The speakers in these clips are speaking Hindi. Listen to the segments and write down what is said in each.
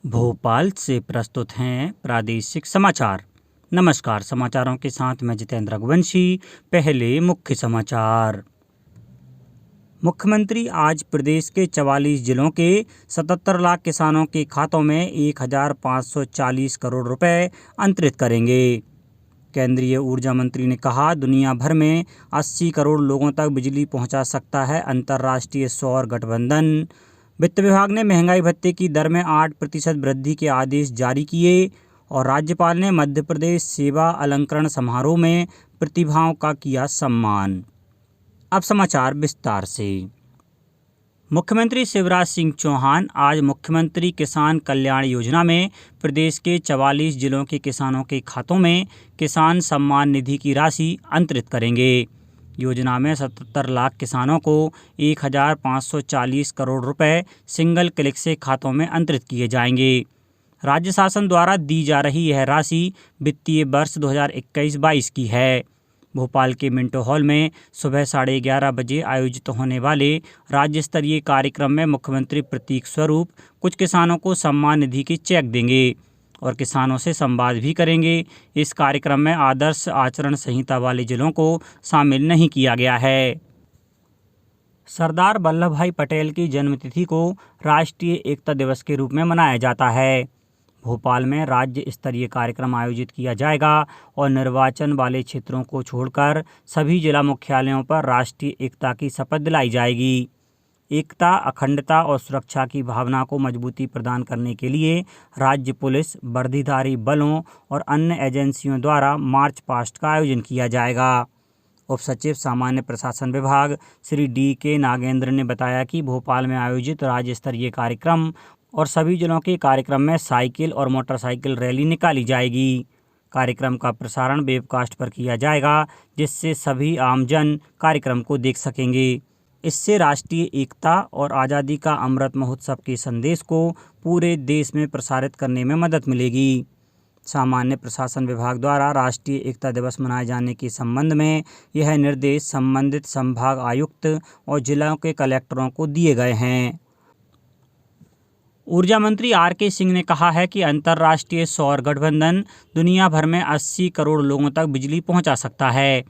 भोपाल से प्रस्तुत हैं प्रादेशिक समाचार। नमस्कार, समाचारों के साथ मैं जितेंद्र रघुवंशी। पहले मुख्य समाचार। मुख्यमंत्री आज प्रदेश के 44 जिलों के 77 लाख किसानों के खातों में 1,540 करोड़ रुपए अंतरित करेंगे। केंद्रीय ऊर्जा मंत्री ने कहा, दुनिया भर में 80 करोड़ लोगों तक बिजली पहुंचा सकता है अंतर्राष्ट्रीय सौर गठबंधन। वित्त विभाग ने महंगाई भत्ते की दर में 8% वृद्धि के आदेश जारी किए और राज्यपाल ने मध्य प्रदेश सेवा अलंकरण समारोह में प्रतिभाओं का किया सम्मान। अब समाचार विस्तार से। मुख्यमंत्री शिवराज सिंह चौहान आज मुख्यमंत्री किसान कल्याण योजना में प्रदेश के 44 जिलों के किसानों के खातों में किसान सम्मान निधि की राशि अंतरित करेंगे। योजना में 77 लाख किसानों को 1,540 करोड़ रुपए सिंगल क्लिक से खातों में अंतरित किए जाएंगे। राज्य शासन द्वारा दी जा रही यह राशि वित्तीय वर्ष 2021-22 की है। भोपाल के मिंटो हॉल में सुबह 11:30 बजे आयोजित होने वाले राज्य स्तरीय कार्यक्रम में मुख्यमंत्री प्रतीक स्वरूप कुछ किसानों को सम्मान निधि के चेक देंगे और किसानों से संवाद भी करेंगे। इस कार्यक्रम में आदर्श आचरण संहिता वाले जिलों को शामिल नहीं किया गया है। सरदार वल्लभ भाई पटेल की जन्मतिथि को राष्ट्रीय एकता दिवस के रूप में मनाया जाता है। भोपाल में राज्य स्तरीय कार्यक्रम आयोजित किया जाएगा और निर्वाचन वाले क्षेत्रों को छोड़कर सभी जिला मुख्यालयों पर राष्ट्रीय एकता की शपथ दिलाई जाएगी। एकता, अखंडता और सुरक्षा की भावना को मजबूती प्रदान करने के लिए राज्य पुलिस, वर्दीधारी बलों और अन्य एजेंसियों द्वारा मार्च पास्ट का आयोजन किया जाएगा। उप सचिव सामान्य प्रशासन विभाग श्री D.K. नागेंद्र ने बताया कि भोपाल में आयोजित राज्य स्तरीय कार्यक्रम और सभी जिलों के कार्यक्रम में साइकिल और मोटरसाइकिल रैली निकाली जाएगी। कार्यक्रम का प्रसारण वेबकास्ट पर किया जाएगा, जिससे सभी आमजन कार्यक्रम को देख सकेंगे। इससे राष्ट्रीय एकता और आज़ादी का अमृत महोत्सव के संदेश को पूरे देश में प्रसारित करने में मदद मिलेगी। सामान्य प्रशासन विभाग द्वारा राष्ट्रीय एकता दिवस मनाए जाने के संबंध में यह निर्देश संबंधित संभाग आयुक्त और जिलों के कलेक्टरों को दिए गए हैं। ऊर्जा मंत्री R.K. सिंह ने कहा है कि अंतर्राष्ट्रीय सौर गठबंधन दुनिया भर में 80 करोड़ लोगों तक बिजली पहुंचा सकता है।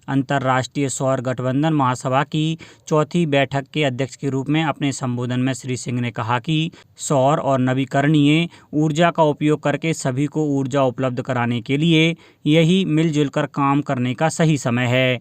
अंतर्राष्ट्रीय सौर गठबंधन महासभा की चौथी बैठक के अध्यक्ष के रूप में अपने संबोधन में श्री सिंह ने कहा कि सौर और नवीकरणीय ऊर्जा का उपयोग करके सभी को ऊर्जा उपलब्ध कराने के लिए यही मिलजुल कर काम करने का सही समय है।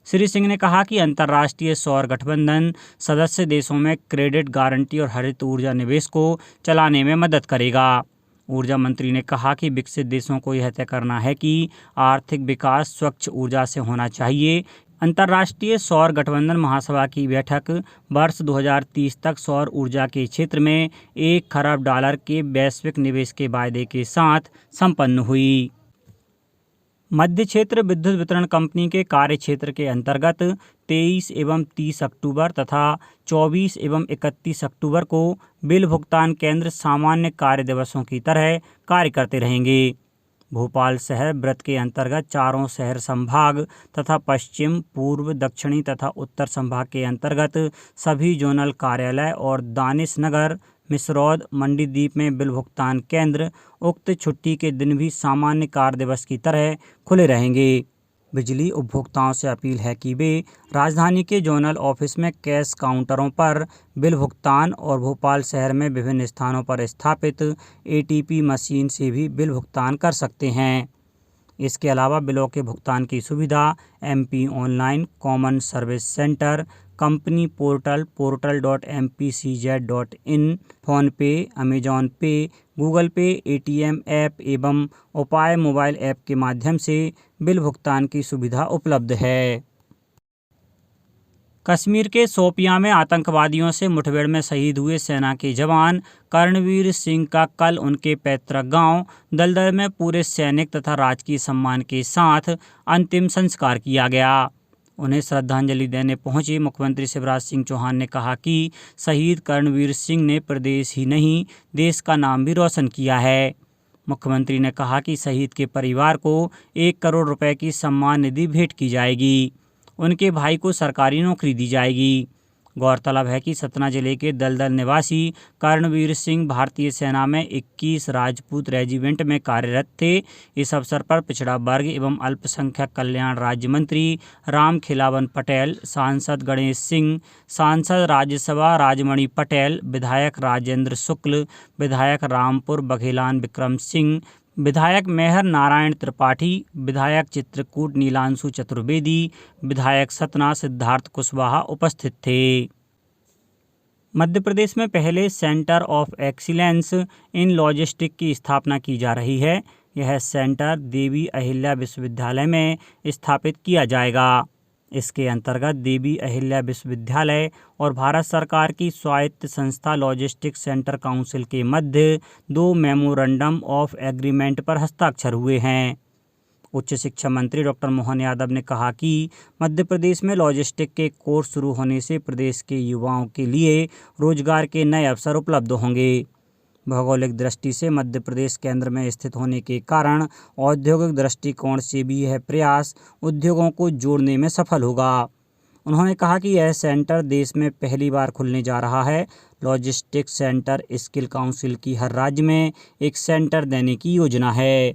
श्री सिंह ने कहा कि अंतर्राष्ट्रीय सौर गठबंधन सदस्य देशों में क्रेडिट गारंटी और हरित ऊर्जा निवेश को चलाने में मदद करेगा। ऊर्जा मंत्री ने कहा कि विकसित देशों को यह तय करना है कि आर्थिक विकास स्वच्छ ऊर्जा से होना चाहिए। अंतर्राष्ट्रीय सौर गठबंधन महासभा की बैठक वर्ष 2030 तक सौर ऊर्जा के क्षेत्र में $1 खरब के वैश्विक निवेश के वायदे के साथ संपन्न हुई। मध्य क्षेत्र विद्युत वितरण कंपनी के कार्य क्षेत्र के अंतर्गत 23 एवं 30 अक्टूबर तथा 24 एवं 31 अक्टूबर को बिल भुगतान केंद्र सामान्य कार्य दिवसों की तरह कार्य करते रहेंगे। भोपाल शहर वृत्त के अंतर्गत चारों शहर संभाग तथा पश्चिम, पूर्व, दक्षिणी तथा उत्तर संभाग के अंतर्गत सभी जोनल कार्यालय और दानिश नगर, मिसरौद, मंडीदीप में बिल भुगतान केंद्र उक्त छुट्टी के दिन भी सामान्य कार्य दिवस की तरह खुले रहेंगे। बिजली उपभोक्ताओं से अपील है कि वे राजधानी के जोनल ऑफिस में कैश काउंटरों पर बिल भुगतान और भोपाल शहर में विभिन्न स्थानों पर स्थापित ATP मशीन से भी बिल भुगतान कर सकते हैं। इसके अलावा बिलों के भुगतान की सुविधा MP online, common service centre, company portal portal.mpcz.in, PhonePe, Amazon पे, गूगल पे, ATM ऐप एवं उपाय मोबाइल ऐप के माध्यम से बिल भुगतान की सुविधा उपलब्ध है। कश्मीर के शोपियां में आतंकवादियों से मुठभेड़ में शहीद हुए सेना के जवान कर्णवीर सिंह का कल उनके पैतृक गांव दलदल में पूरे सैनिक तथा राजकीय सम्मान के साथ अंतिम संस्कार किया गया। उन्हें श्रद्धांजलि देने पहुंचे मुख्यमंत्री शिवराज सिंह चौहान ने कहा कि शहीद कर्णवीर सिंह ने प्रदेश ही नहीं देश का नाम भी रोशन किया है। मुख्यमंत्री ने कहा कि शहीद के परिवार को 1 करोड़ रुपए की सम्मान निधि भेंट की जाएगी। उनके भाई को सरकारी नौकरी दी जाएगी। गौरतलब है कि सतना जिले के दलदल निवासी कर्णवीर सिंह भारतीय सेना में 21 राजपूत रेजिमेंट में कार्यरत थे। इस अवसर पर पिछड़ा वर्ग एवं अल्पसंख्यक कल्याण राज्य मंत्री रामखिलावन पटेल, सांसद गणेश सिंह, सांसद राज्यसभा राजमणि पटेल, विधायक राजेंद्र शुक्ल, विधायक रामपुर बघेलान विक्रम सिंह, विधायक मेहर नारायण त्रिपाठी, विधायक चित्रकूट नीलांशु चतुर्वेदी, विधायक सतना सिद्धार्थ कुशवाहा उपस्थित थे। मध्य प्रदेश में पहले centre of excellence in logistic की स्थापना की जा रही है। यह सेंटर देवी अहिल्या विश्वविद्यालय में स्थापित किया जाएगा। इसके अंतर्गत देवी अहिल्या विश्वविद्यालय और भारत सरकार की स्वायत्त संस्था लॉजिस्टिक सेंटर काउंसिल के मध्य 2 मेमोरेंडम ऑफ एग्रीमेंट पर हस्ताक्षर हुए हैं। उच्च शिक्षा मंत्री डॉक्टर मोहन यादव ने कहा कि मध्य प्रदेश में लॉजिस्टिक के कोर्स शुरू होने से प्रदेश के युवाओं के लिए रोजगार के नए अवसर उपलब्ध होंगे। भौगोलिक दृष्टि से मध्य प्रदेश केंद्र में स्थित होने के कारण औद्योगिक दृष्टिकोण से भी यह प्रयास उद्योगों को जोड़ने में सफल होगा। उन्होंने कहा कि यह सेंटर देश में पहली बार खुलने जा रहा है। लॉजिस्टिक्स सेंटर स्किल काउंसिल की हर राज्य में एक सेंटर देने की योजना है।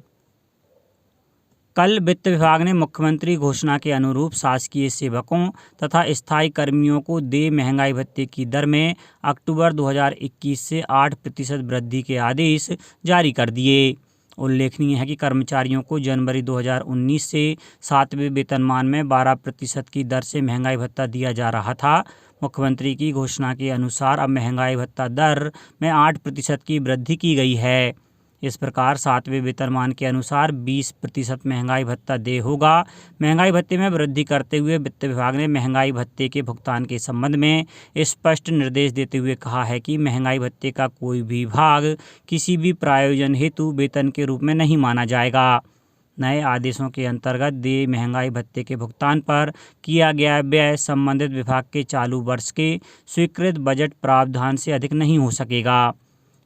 कल वित्त विभाग ने मुख्यमंत्री घोषणा के अनुरूप शासकीय सेवकों तथा स्थायी कर्मियों को देय महंगाई भत्ते की दर में अक्टूबर 2021 से 8% वृद्धि के आदेश जारी कर दिए। उल्लेखनीय है कि कर्मचारियों को जनवरी 2019 से 7वें वेतनमान में 12% की दर से महंगाई भत्ता दिया जा रहा था। मुख्यमंत्री की घोषणा के अनुसार अब महंगाई भत्ता दर में 8% की वृद्धि की गई है। इस प्रकार 7वें वेतनमान के अनुसार 20% महंगाई भत्ता देय होगा। महंगाई भत्ते में वृद्धि करते हुए वित्त विभाग ने महंगाई भत्ते के भुगतान के संबंध में स्पष्ट निर्देश देते हुए कहा है कि महंगाई भत्ते का कोई भी भाग किसी भी प्रायोजन हेतु वेतन के रूप में नहीं माना जाएगा। नए आदेशों के अंतर्गत देय महंगाई भत्ते के भुगतान पर किया गया व्यय संबंधित विभाग के चालू वर्ष के स्वीकृत बजट प्रावधान से अधिक नहीं हो सकेगा।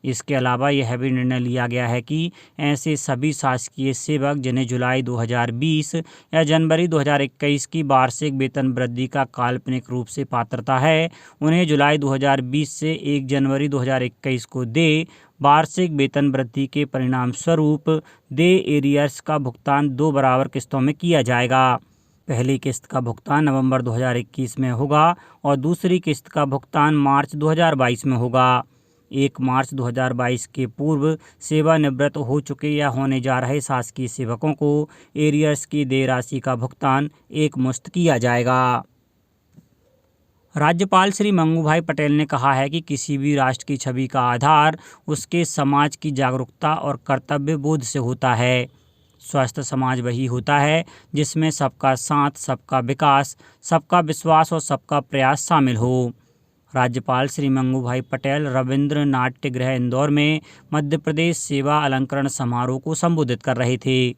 इसके अलावा यह भी निर्णय लिया गया है कि ऐसे सभी शासकीय सेवक जिन्हें जुलाई 2020 या जनवरी 2021 की वार्षिक वेतन वृद्धि का काल्पनिक रूप से पात्रता है, उन्हें जुलाई 2020 से 1 जनवरी 2021 को देय वार्षिक वेतन वृद्धि के परिणाम स्वरूप देय एरियर्स का भुगतान 2 बराबर किस्तों में किया जाएगा। पहली किस्त का भुगतान नवंबर 2021 में होगा और दूसरी किस्त का भुगतान मार्च 2022 में होगा। 1 मार्च 2022 के पूर्व सेवानिवृत्त हो चुके या होने जा रहे शासकीय सेवकों को एरियर्स की देय राशि का भुगतान एकमुश्त किया जाएगा। राज्यपाल श्री मंगू भाई पटेल ने कहा है कि किसी भी राष्ट्र की छवि का आधार उसके समाज की जागरूकता और कर्तव्य बोध से होता है। स्वस्थ समाज वही होता है जिसमें सबका साथ, सबका विकास, सबका विश्वास और सबका प्रयास शामिल हो। राज्यपाल श्री मंगू भाई पटेल रविंद्र नाट्य गृह इंदौर में मध्य प्रदेश सेवा अलंकरण समारोह को संबोधित कर रहे थे।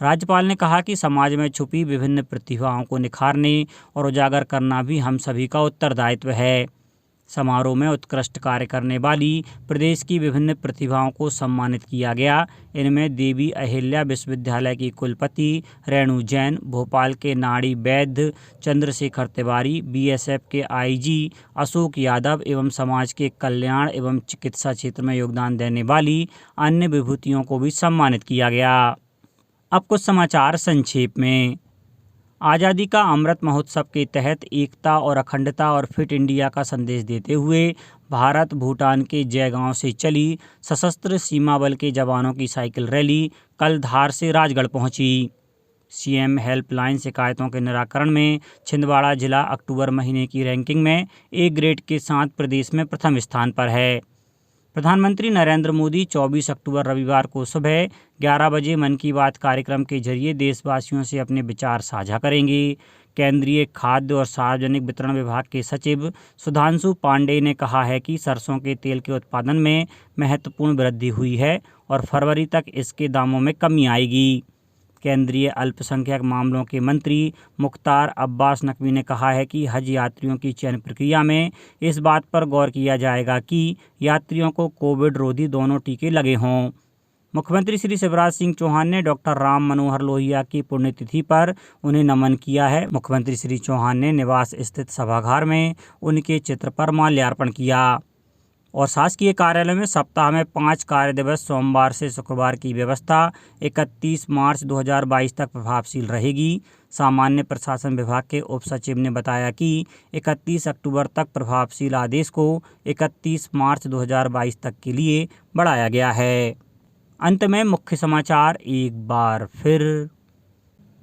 राज्यपाल ने कहा कि समाज में छुपी विभिन्न प्रतिभाओं को निखारने और उजागर करना भी हम सभी का उत्तरदायित्व है। समारोह में उत्कृष्ट कार्य करने वाली प्रदेश की विभिन्न प्रतिभाओं को सम्मानित किया गया। इनमें देवी अहिल्या विश्वविद्यालय की कुलपति रेणु जैन, भोपाल के नाड़ी वैद्य चंद्रशेखर तिवारी, बीएसएफ के आईजी अशोक यादव एवं समाज के कल्याण एवं चिकित्सा क्षेत्र में योगदान देने वाली अन्य विभूतियों को भी सम्मानित किया गया। अब कुछ समाचार संक्षेप में। आज़ादी का अमृत महोत्सव के तहत एकता और अखंडता और फिट इंडिया का संदेश देते हुए भारत भूटान के जयगांव से चली सशस्त्र सीमा बल के जवानों की साइकिल रैली कल धार से राजगढ़ पहुंची। सीएम हेल्पलाइन शिकायतों के निराकरण में छिंदवाड़ा जिला अक्टूबर महीने की रैंकिंग में ए ग्रेड के साथ प्रदेश में प्रथम स्थान पर है। प्रधानमंत्री नरेंद्र मोदी 24 अक्टूबर रविवार को सुबह 11 बजे मन की बात कार्यक्रम के जरिए देशवासियों से अपने विचार साझा करेंगे। केंद्रीय खाद्य और सार्वजनिक वितरण विभाग के सचिव सुधांशु पांडे ने कहा है कि सरसों के तेल के उत्पादन में महत्वपूर्ण वृद्धि हुई है और फरवरी तक इसके दामों में कमी आएगी। केंद्रीय अल्पसंख्यक मामलों के मंत्री मुख्तार अब्बास नकवी ने कहा है कि हज यात्रियों की चयन प्रक्रिया में इस बात पर गौर किया जाएगा कि यात्रियों को कोविड रोधी दोनों टीके लगे हों। मुख्यमंत्री श्री शिवराज सिंह चौहान ने डॉक्टर राम मनोहर लोहिया की पुण्यतिथि पर उन्हें नमन किया है। मुख्यमंत्री श्री चौहान ने निवास स्थित सभागार में उनके चित्र पर माल्यार्पण किया और शासकीय कार्यालय में सप्ताह में 5 कार्य दिवस सोमवार से शुक्रवार की व्यवस्था 31 मार्च 2022 तक प्रभावशील रहेगी। सामान्य प्रशासन विभाग के उप सचिव ने बताया कि 31 अक्टूबर तक प्रभावशील आदेश को 31 मार्च 2022 तक के लिए बढ़ाया गया है। अंत में मुख्य समाचार एक बार फिर।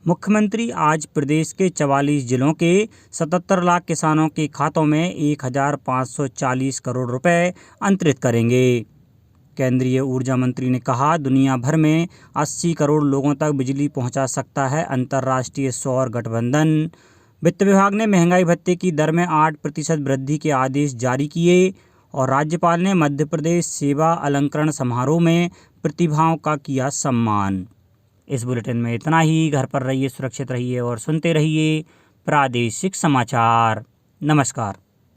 मुख्यमंत्री आज प्रदेश के 44 जिलों के 77 लाख किसानों के खातों में 1540 करोड़ रुपए अंतरित करेंगे। केंद्रीय ऊर्जा मंत्री ने कहा, दुनिया भर में 80 करोड़ लोगों तक बिजली पहुंचा सकता है अंतर्राष्ट्रीय सौर गठबंधन। वित्त विभाग ने महंगाई भत्ते की दर में 8% वृद्धि के आदेश जारी किए और राज्यपाल ने मध्य प्रदेश सेवा अलंकरण समारोह में प्रतिभाओं का किया सम्मान। इस बुलेटिन में इतना ही। घर पर रहिए, सुरक्षित रहिए और सुनते रहिए प्रादेशिक समाचार। नमस्कार।